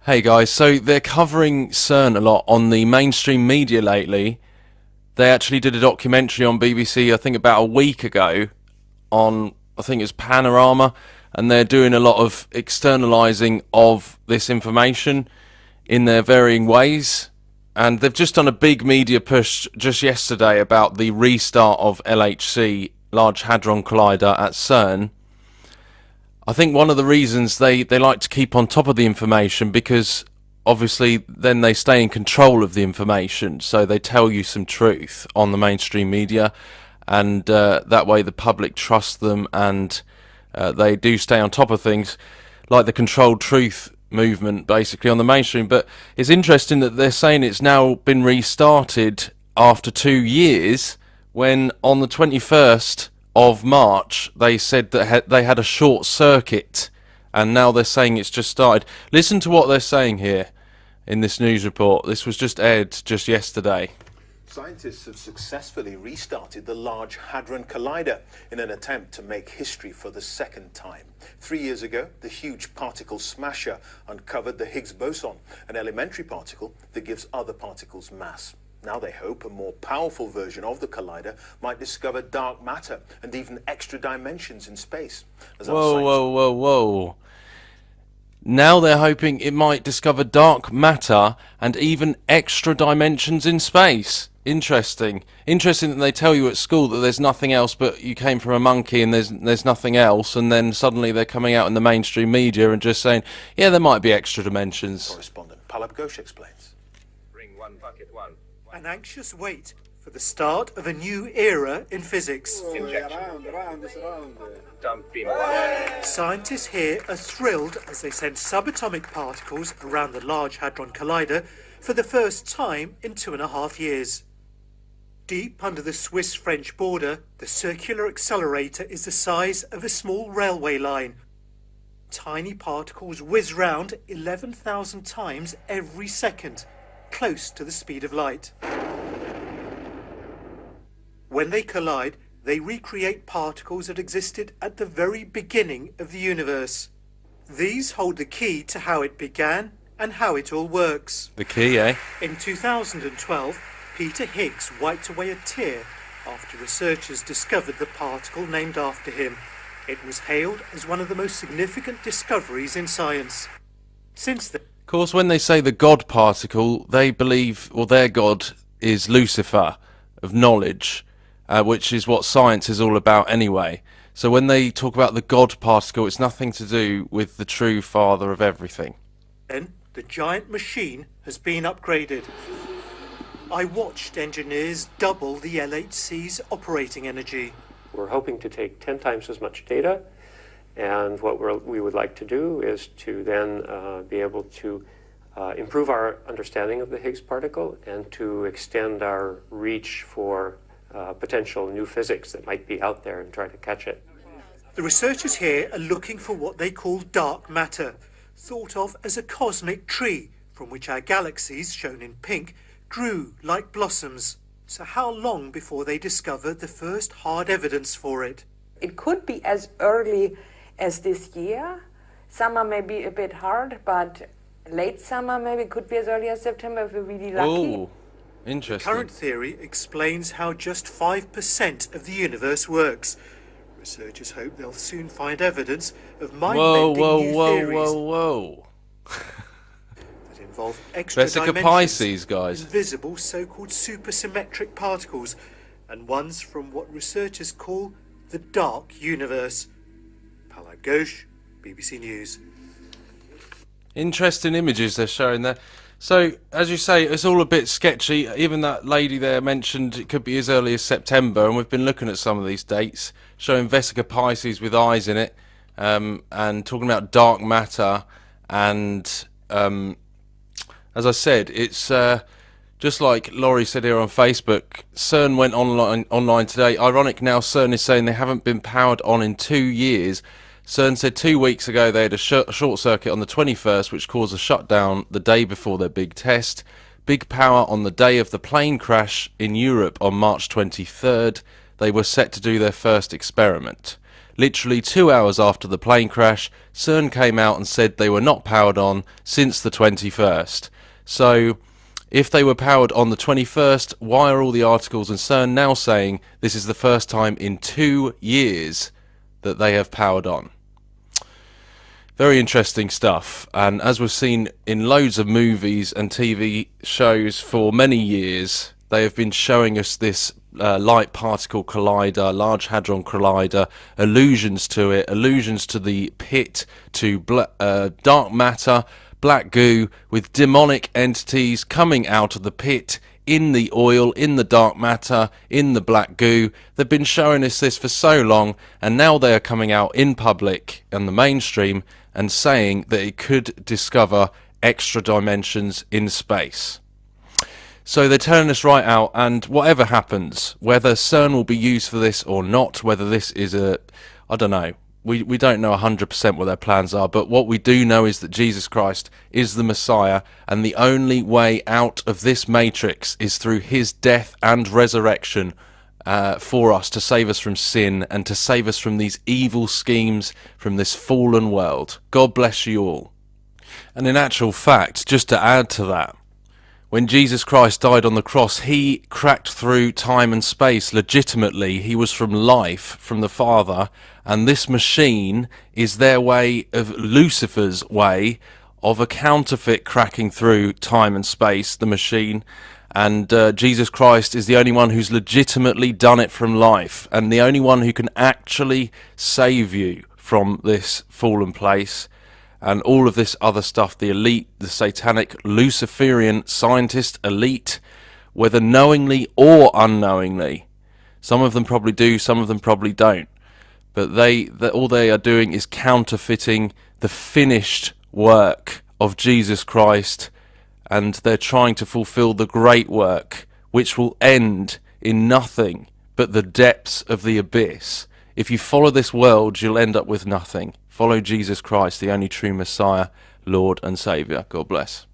Hey guys, so they're covering CERN a lot on the mainstream media lately. They actually did a documentary on BBC, I think about a week ago, on, I think it's Panorama, and they're doing a lot of externalizing of this information in their varying ways. And they've just done a big media push just yesterday about the restart of LHC, Large Hadron Collider at CERN. I think one of the reasons they like to keep on top of the information, because obviously then they stay in control of the information, so they tell you some truth on the mainstream media, and that way the public trust them, and they do stay on top of things, like the controlled truth movement basically on the mainstream. But it's interesting that they're saying it's now been restarted after 2 years, when on the 21st of March they said that they had a short circuit, and now they're saying it's just started. Listen to what they're saying here in this news report. This was just aired just yesterday. Scientists have successfully restarted the Large Hadron Collider in an attempt to make history for the second time. 3 years ago, the huge particle smasher uncovered the Higgs boson, an elementary particle that gives other particles mass. Now they hope a more powerful version of the collider might discover dark matter and even extra dimensions in space. Whoa. Now they're hoping it might discover dark matter and even extra dimensions in space. Interesting that they tell you at school that there's nothing else, but you came from a monkey and there's nothing else, and then suddenly they're coming out in the mainstream media and just saying, yeah, there might be extra dimensions. Correspondent Palab Ghosh explains. Bring one bucket one. An anxious wait for the start of a new era in physics. Injection. Dump beam one. Scientists here are thrilled as they send subatomic particles around the Large Hadron Collider for the first time in 2.5 years. Deep under the Swiss-French border, the circular accelerator is the size of a small railway line. Tiny particles whiz round 11,000 times every second, close to the speed of light. When they collide, they recreate particles that existed at the very beginning of the universe. These hold the key to how it began and how it all works. The key, eh? In 2012, Peter Higgs wiped away a tear after researchers discovered the particle named after him. It was hailed as one of the most significant discoveries in science. Since then, Of course, when they say the God particle, they believe, or their God is Lucifer, of knowledge, which is what science is all about anyway. So when they talk about the God particle, it's nothing to do with the true father of everything. the giant machine has been upgraded. I watched engineers double the LHC's operating energy. We're hoping to take 10 times as much data, and what we would like to do is to then be able to improve our understanding of the Higgs particle and to extend our reach for potential new physics that might be out there and try to catch it. The researchers here are looking for what they call dark matter, thought of as a cosmic tree from which our galaxies, shown in pink, grew like blossoms. So how long before they discover the first hard evidence for it? It could be as early as this year. Summer may be a bit hard, but late summer maybe could be as early as September if we're really lucky. Oh, interesting. Current theory explains how just 5% of the universe works. Researchers hope they'll soon find evidence of mind-bending new theories Whoa. that involve extra Vesica dimensions, Pisces, guys. invisible so-called supersymmetric particles, and ones from what researchers call the dark universe. Palab Ghosh, BBC News. Interesting images they're showing there. So, as you say, it's all a bit sketchy. Even that lady there mentioned it could be as early as September, and we've been looking at some of these dates, showing Vesica Pisces with eyes in it, and talking about dark matter. And as I said, it's just like Laurie said here on Facebook, CERN went online today. Ironic now, CERN is saying they haven't been powered on in 2 years. CERN said 2 weeks ago they had a short circuit on the 21st, which caused a shutdown the day before their big test. Big power on the day of the plane crash in Europe on March 23rd. They were set to do their first experiment. literally 2 hours after the plane crash, CERN came out and said they were not powered on since the 21st. So if they were powered on the 21st, why are all the articles in CERN now saying this is the first time in 2 years that they have powered on? Very interesting stuff, and as we've seen in loads of movies and TV shows for many years, they have been showing us this light particle collider, Large Hadron Collider, allusions to it, allusions to the pit, to dark matter, black goo, with demonic entities coming out of the pit, in the oil, in the dark matter, in the black goo. They've been showing us this for so long, and now they are coming out in public and the mainstream and saying that it could discover extra dimensions in space. So they're telling us right out, and whatever happens, whether CERN will be used for this or not, whether this is I don't know, we don't know 100% what their plans are, but what we do know is that Jesus Christ is the Messiah, and the only way out of this matrix is through his death and resurrection for us, to save us from sin and to save us from these evil schemes from this fallen world. God bless you all. And in actual fact, just to add to that, when Jesus Christ died on the cross, he cracked through time and space legitimately. He was from life, from the Father, and this machine is their way of Lucifer's way of a counterfeit cracking through time and space, the machine. And Jesus Christ is the only one who's legitimately done it from life, and the only one who can actually save you from this fallen place. And all of this other stuff, the elite, the satanic Luciferian scientist elite, whether knowingly or unknowingly, some of them probably do, some of them probably don't, but all they are doing is counterfeiting the finished work of Jesus Christ, and they're trying to fulfill the great work, which will end in nothing but the depths of the abyss. If you follow this world, you'll end up with nothing. Follow Jesus Christ, the only true Messiah, Lord and Saviour. God bless.